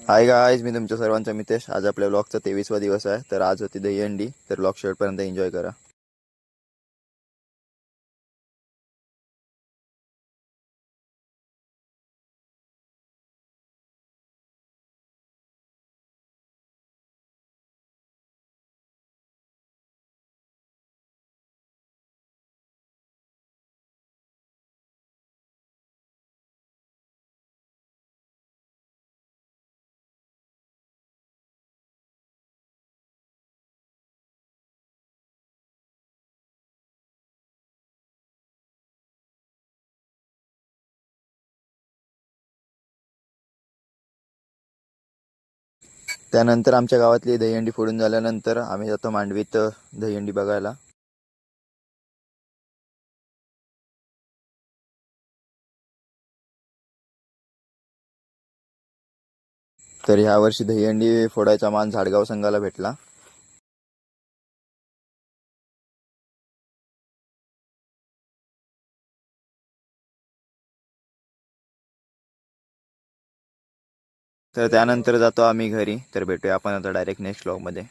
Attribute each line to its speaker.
Speaker 1: Hi guys, मी तुमच्या सर्वांचा मितेश. आज आपल्या व्लॉगचा 23वा दिवस आहे. तर आज होती दहीहंडी. तर व्लॉग शेवटपर्यंत एन्जॉय करा. त्यानंतर आमच्या गावातली दहीहंडी फोडून झाल्यानंतर आम्ही जातो मांडवीत दहीहंडी बघायला. तर ह्या वर्षी दहीहंडी फोडायचा मान झाडगाव संघाला भेटला. तर त्यानंतर जातो आम्ही घरी. तर भेटूया आपण आता डायरेक्ट नेक्स्ट व्लॉगमध्ये.